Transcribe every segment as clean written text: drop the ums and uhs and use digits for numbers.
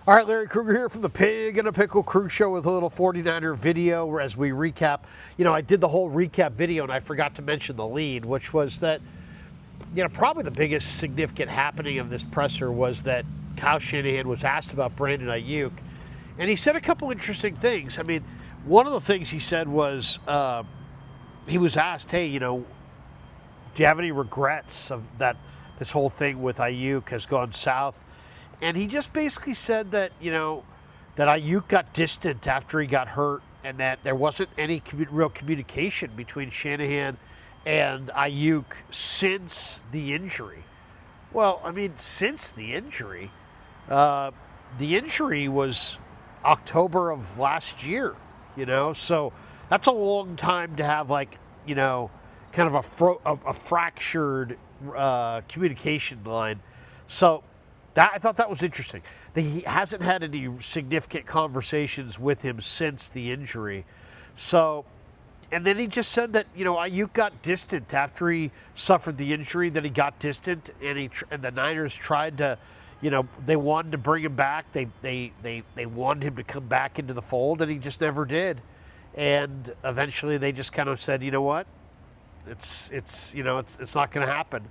All right, Larry Krueger here from the Pig and a Pickle Crew Show with a little 49er video as we recap. I did the whole recap video and I forgot to mention the lead, which was that, probably the biggest significant happening of this presser was that Kyle Shanahan was asked about Brandon Aiyuk, and he said a couple interesting things. I mean, one of the things he said was he was asked, hey, do you have any regrets of that this whole thing with Aiyuk has gone south? And he just basically said that, that Aiyuk got distant after he got hurt and that there wasn't any real communication between Shanahan and Aiyuk since the injury. Well, I mean, since the injury was October of last year, so that's a long time to have kind of a fractured communication line. So I thought that was interesting. That he hasn't had any significant conversations with him since the injury. So, and then he just said that Aiyuk got distant after he suffered the injury. That he got distant, and the Niners tried to, they wanted to bring him back. They wanted him to come back into the fold, and he just never did. And eventually, they just kind of said, you know what, it's not going to happen.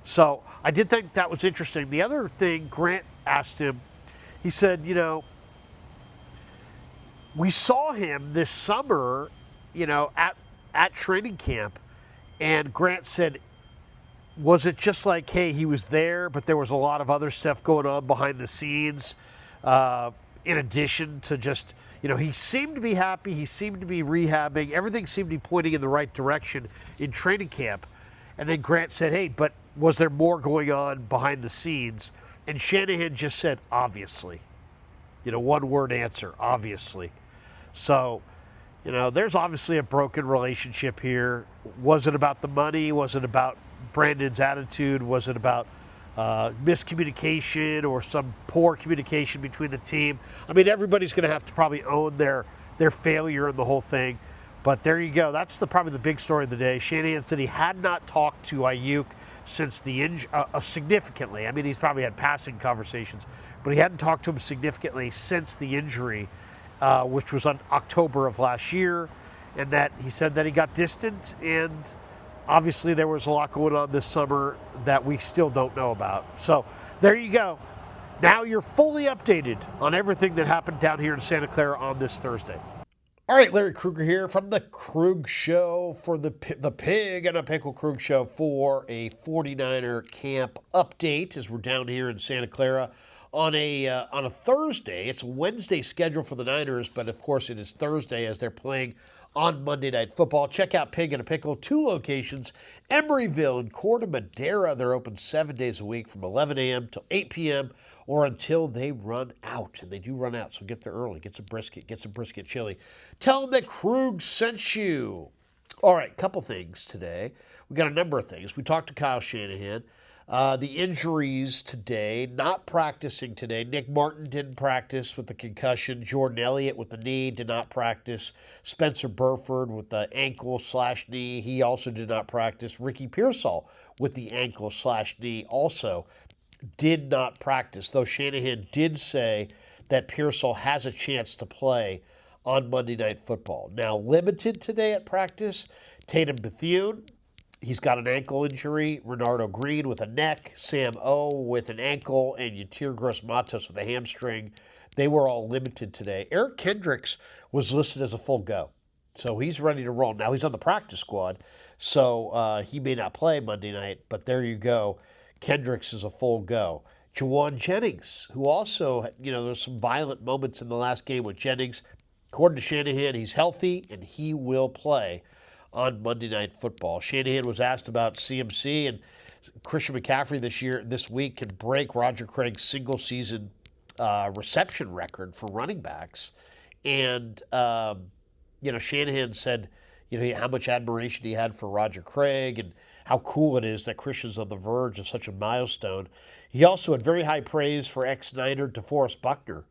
So I did think that was interesting. The other thing Grant asked him, he said, we saw him this summer, at training camp, and Grant said, was it just like, hey, he was there, but there was a lot of other stuff going on behind the scenes, in addition to just, he seemed to be happy, he seemed to be rehabbing, everything seemed to be pointing in the right direction in training camp. And then Grant said, hey, but was there more going on behind the scenes? And Shanahan just said, obviously. One word answer, obviously. So, there's obviously a broken relationship here. Was it about the money? Was it about Brandon's attitude? Was it about miscommunication or some poor communication between the team? I mean, everybody's going to have to probably own their failure in the whole thing. But there you go. That's probably the big story of the day. Shanahan said he had not talked to Aiyuk since the injury, significantly. I mean, he's probably had passing conversations, but he hadn't talked to him significantly since the injury, which was on October of last year. And that he said that he got distant, and obviously there was a lot going on this summer that we still don't know about. So there you go. Now you're fully updated on everything that happened down here in Santa Clara on this Thursday. All right, Larry Krueger here from the Krug Show for the Pig and a Pickle Krug Show for a 49er camp update as we're down here in Santa Clara on a Thursday. It's a Wednesday schedule for the Niners, but of course it is Thursday as they're playing on Monday Night Football. Check out Pig and a Pickle, 2 locations, Emeryville and Corte Madera. They're open 7 days a week from 11 a.m. till 8 p.m. or until they run out. And they do run out, so get there early. Get some brisket chili. Tell them that Krug sent you. All right, couple things today. We got a number of things. We talked to Kyle Shanahan. The injuries today, not practicing today. Nick Martin didn't practice with the concussion. Jordan Elliott with the knee did not practice. Spencer Burford with the ankle/knee, he also did not practice. Ricky Pearsall with the ankle/knee also did not practice, though Shanahan did say that Pearsall has a chance to play on Monday Night Football. Now, limited today at practice, Tatum Bethune, he's got an ankle injury. Renardo Green with a neck. Sam O with an ankle. And Yatir Gross-Matos with a hamstring. They were all limited today. Eric Kendricks was listed as a full go. So he's ready to roll. Now he's on the practice squad. So he may not play Monday night. But there you go. Kendricks is a full go. Jawan Jennings, who also, there's some violent moments in the last game with Jennings. According to Shanahan, he's healthy and he will play on Monday Night Football. Shanahan was asked about CMC, and Christian McCaffrey this week can break Roger Craig's single-season reception record for running backs. And, Shanahan said, how much admiration he had for Roger Craig and how cool it is that Christian's on the verge of such a milestone. He also had very high praise for ex-Niner DeForest Buckner.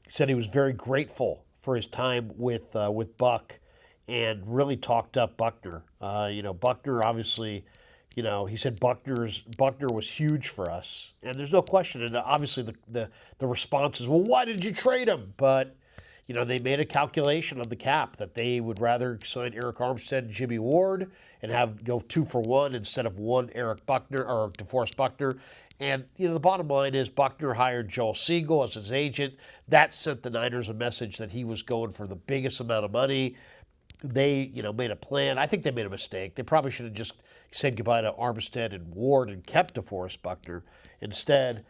Said he was very grateful for his time with Buck, and really talked up Buckner. Buckner obviously, He said Buckner was huge for us, and there's no question. And obviously, the response is, well, why did you trade him? But they made a calculation on the cap that they would rather sign Eric Armstead and Jimmy Ward and go 2-for-1 instead of one Eric Buckner or DeForest Buckner. And the bottom line is Buckner hired Joel Siegel as his agent. That sent the Niners a message that he was going for the biggest amount of money. They, made a plan. I think they made a mistake. They probably should have just said goodbye to Armstead and Ward and kept DeForest Buckner. Instead,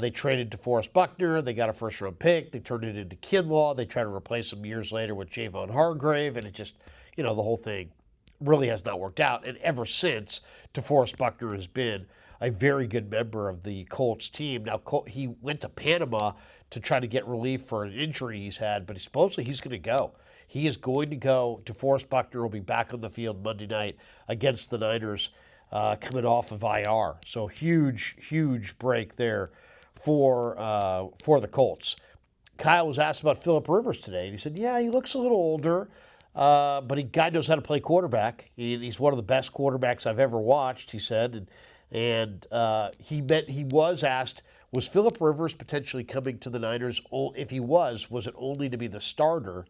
they traded DeForest Buckner. They got a first-round pick. They turned it into Kinlaw. They tried to replace him years later with Javon Hargrave, and it just, the whole thing really has not worked out. And ever since, DeForest Buckner has been a very good member of the Colts team. Now, he went to Panama to try to get relief for an injury he's had, but supposedly he's going to go. He is going to go. DeForest Buckner will be back on the field Monday night against the Niners coming off of IR. So huge break there for the Colts. Kyle was asked about Phillip Rivers today, and he said, yeah, he looks a little older, but guy knows how to play quarterback. He's one of the best quarterbacks I've ever watched, he said. And he was asked, was Phillip Rivers potentially coming to the Niners? If he was it only to be the starter?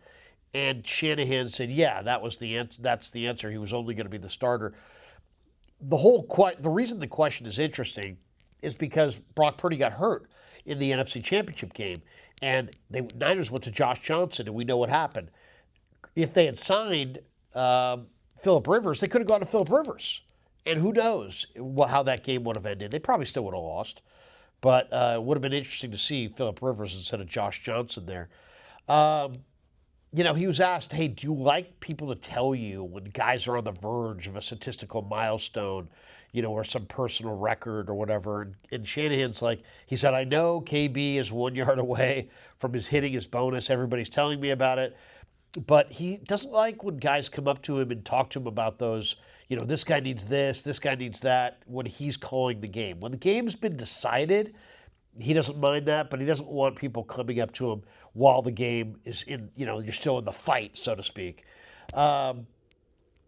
And Shanahan said, yeah, that's the answer. He was only going to be the starter. The reason the question is interesting is because Brock Purdy got hurt in the NFC Championship game. And the Niners went to Josh Johnson, and we know what happened. If they had signed Phillip Rivers, they could have gone to Phillip Rivers. And who knows how that game would have ended. They probably still would have lost. But it would have been interesting to see Phillip Rivers instead of Josh Johnson there. He was asked, hey, do you like people to tell you when guys are on the verge of a statistical milestone, or some personal record or whatever? And Shanahan's like, he said, I know KB is 1 yard away from hitting his bonus. Everybody's telling me about it. But he doesn't like when guys come up to him and talk to him about those, this guy needs this guy needs that, when he's calling the game. When the game's been decided, he doesn't mind that, but he doesn't want people coming up to him while the game is in, you're still in the fight, so to speak.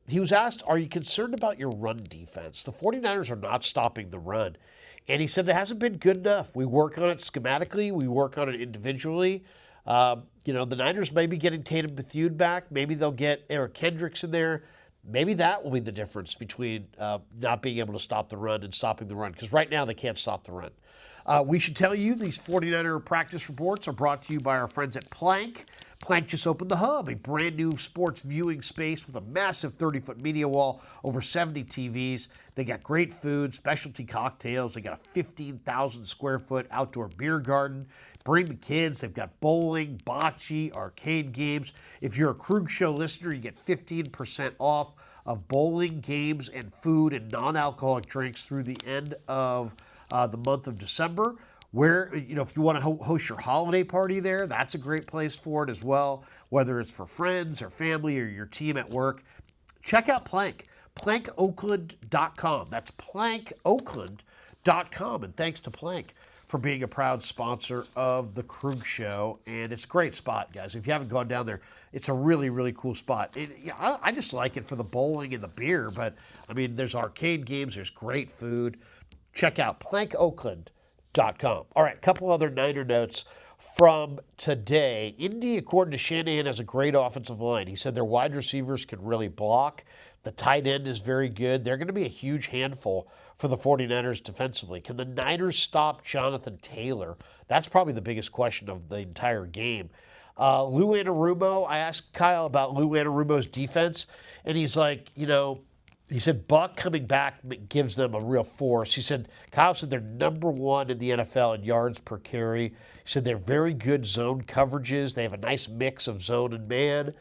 He was asked, are you concerned about your run defense? The 49ers are not stopping the run. And he said it hasn't been good enough. We work on it schematically. We work on it individually. The Niners may be getting Tatum Bethune back. Maybe they'll get Eric Kendricks in there. Maybe that will be the difference between not being able to stop the run and stopping the run, because right now they can't stop the run. We should tell you these 49er practice reports are brought to you by our friends at Plank. Plank just opened the Hub, a brand new sports viewing space with a massive 30-foot media wall, over 70 TVs. They got great food, specialty cocktails. They got a 15,000 square foot outdoor beer garden. Bring the kids. They've got bowling, bocce, arcade games. If you're a Krug Show listener, you get 15% off of bowling, games, and food and non-alcoholic drinks through the end of the month of December. Where, if you want to host your holiday party there, that's a great place for it as well, whether it's for friends or family or your team at work. Check out Plank, plankoakland.com. That's plankoakland.com. And thanks to Plank for being a proud sponsor of the Krug Show. And it's a great spot, guys. If you haven't gone down there, it's a really, really cool spot. I just like it for the bowling and the beer, but, there's arcade games, there's great food. Check out plankoakland.com. All right, a couple other Niner notes from today. Indy, according to Shanahan, has a great offensive line. He said their wide receivers can really block. The tight end is very good. They're going to be a huge handful for the 49ers defensively. Can the Niners stop Jonathan Taylor? That's probably the biggest question of the entire game. Lou Anarumo, I asked Kyle about Lou Anarumo's defense, and he's like, he said Buck coming back gives them a real force. He said, Kyle said they're number one in the NFL in yards per carry. He said they're very good zone coverages. They have a nice mix of zone and man.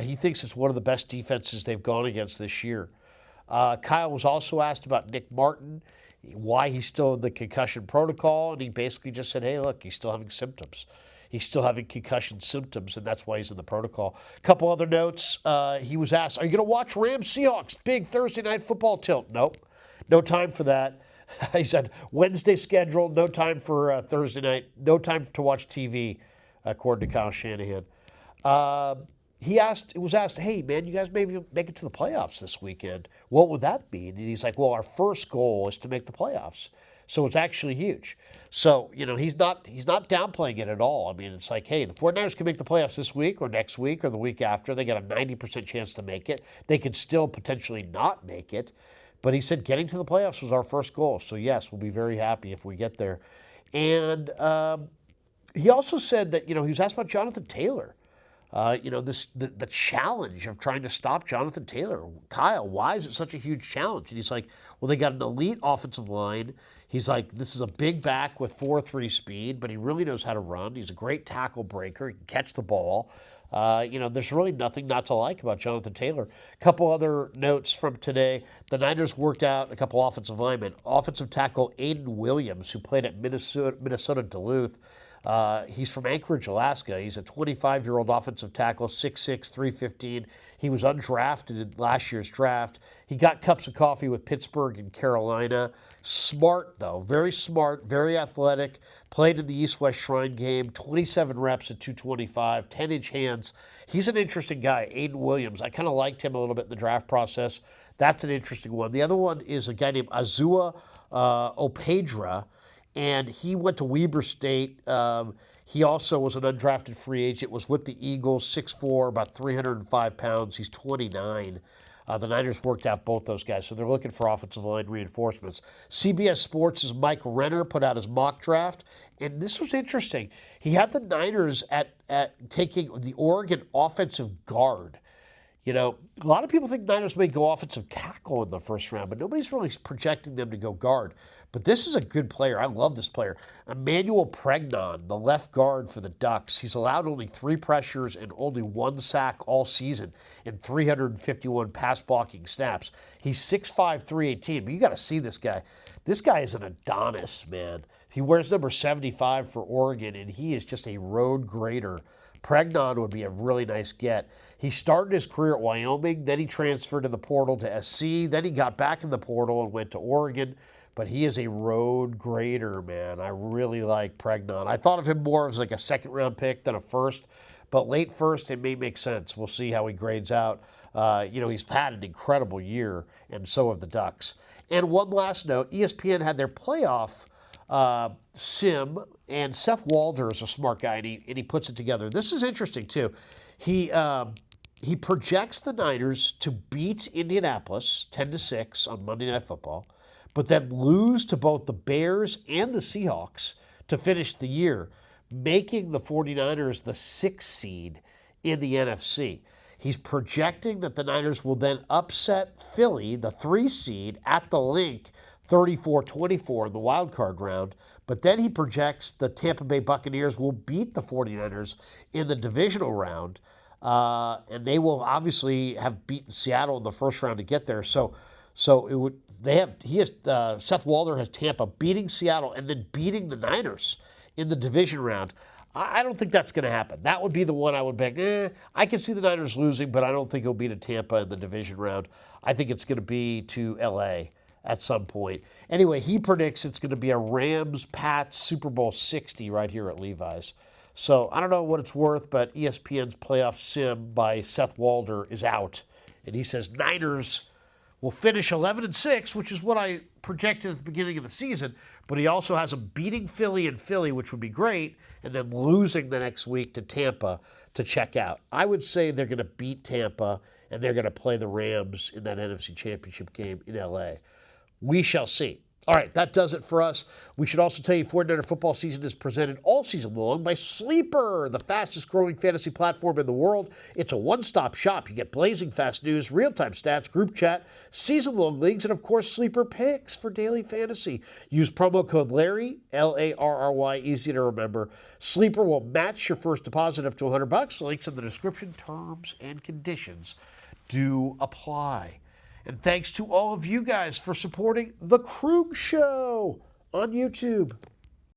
He thinks it's one of the best defenses they've gone against this year. Kyle was also asked about Nick Martin, why he's still in the concussion protocol, and he basically just said, hey, look, he's still having symptoms. He's still having concussion symptoms, and that's why he's in the protocol. A couple other notes. He was asked, are you going to watch Rams-Seahawks? Big Thursday night football tilt. Nope. No time for that. He said, Wednesday schedule, no time for Thursday night, no time to watch TV, according to Kyle Shanahan. It was asked, hey, man, you guys maybe make it to the playoffs this weekend. what would that mean? And he's like, well, our first goal is to make the playoffs. So it's actually huge. So, he's not downplaying it at all. I mean, it's like, hey, the 49ers can make the playoffs this week or next week or the week after. They got a 90% chance to make it. They could still potentially not make it. But he said getting to the playoffs was our first goal. So, yes, we'll be very happy if we get there. And he also said that, he was asked about Jonathan Taylor. The challenge of trying to stop Jonathan Taylor. Kyle, why is it such a huge challenge? And he's like, well, they got an elite offensive line. He's like, this is a big back with 4.3 speed, but he really knows how to run. He's a great tackle breaker. He can catch the ball. There's really nothing not to like about Jonathan Taylor. A couple other notes from today. The Niners worked out a couple offensive linemen. Offensive tackle Aiden Williams, who played at Minnesota Duluth. He's from Anchorage, Alaska. He's a 25-year-old offensive tackle, 6'6", 315. He was undrafted in last year's draft. He got cups of coffee with Pittsburgh and Carolina. Smart, though. Very smart, very athletic. Played in the East-West Shrine game, 27 reps at 225, 10-inch hands. He's an interesting guy, Aiden Williams. I kind of liked him a little bit in the draft process. That's an interesting one. The other one is a guy named Azua Opedra, and he went to Weber State. He also was an undrafted free agent, was with the Eagles, 6'4", about 305 pounds. He's 29. The Niners worked out both those guys, so they're looking for offensive line reinforcements. CBS Sports' Mike Renner put out his mock draft, and this was interesting. He had the Niners at taking the Oregon offensive guard. A lot of people think Niners may go offensive tackle in the first round, but nobody's really projecting them to go guard. But this is a good player. I love this player. Emmanuel Pregnon, the left guard for the Ducks. He's allowed only 3 pressures and only 1 sack all season in 351 pass blocking snaps. He's 6'5", 318. But you got to see this guy. This guy is an Adonis, man. He wears number 75 for Oregon, and he is just a road grader. Pregnon would be a really nice get. He started his career at Wyoming, then he transferred in the portal to SC, then he got back in the portal and went to Oregon. But he is a road grader, man. I really like Pregnon. I thought of him more as like a second-round pick than a first, but late first, it may make sense. We'll see how he grades out. He's had an incredible year, and so have the Ducks. And one last note, ESPN had their playoff sim, and Seth Walder is a smart guy, and he puts it together. This is interesting, too. He projects the Niners to beat Indianapolis 10-6 on Monday Night Football, but then lose to both the Bears and the Seahawks to finish the year, making the 49ers the 6th seed in the NFC. He's projecting that the Niners will then upset Philly, the 3 seed, at the Link, 34-24 in the wild card round. But then he projects the Tampa Bay Buccaneers will beat the 49ers in the divisional round, and they will obviously have beaten Seattle in the first round to get there. So it would. Seth Walder has Tampa beating Seattle and then beating the Niners in the division round. I don't think that's going to happen. That would be the one I would bet. I can see the Niners losing, but I don't think it'll be to Tampa in the division round. I think it's going to be to L.A. at some point. Anyway, he predicts it's going to be a Rams-Pats Super Bowl 60 right here at Levi's. So I don't know what it's worth, but ESPN's playoff sim by Seth Walder is out. And he says Niners will finish 11-6, which is what I projected at the beginning of the season. But he also has them beating Philly and Philly, which would be great, and then losing the next week to Tampa to check out. I would say they're going to beat Tampa, and they're going to play the Rams in that NFC Championship game in L.A. We shall see. All right, that does it for us. We should also tell you 49er football season is presented all season long by Sleeper, the fastest growing fantasy platform in the world. It's a one-stop shop. You get blazing fast news, real-time stats, group chat, season-long leagues, and of course, Sleeper picks for daily fantasy. Use promo code Larry, L-A-R-R-Y, easy to remember. Sleeper will match your first deposit up to $100. Links in the description. Terms and conditions do apply. And thanks to all of you guys for supporting The Krug Show on YouTube.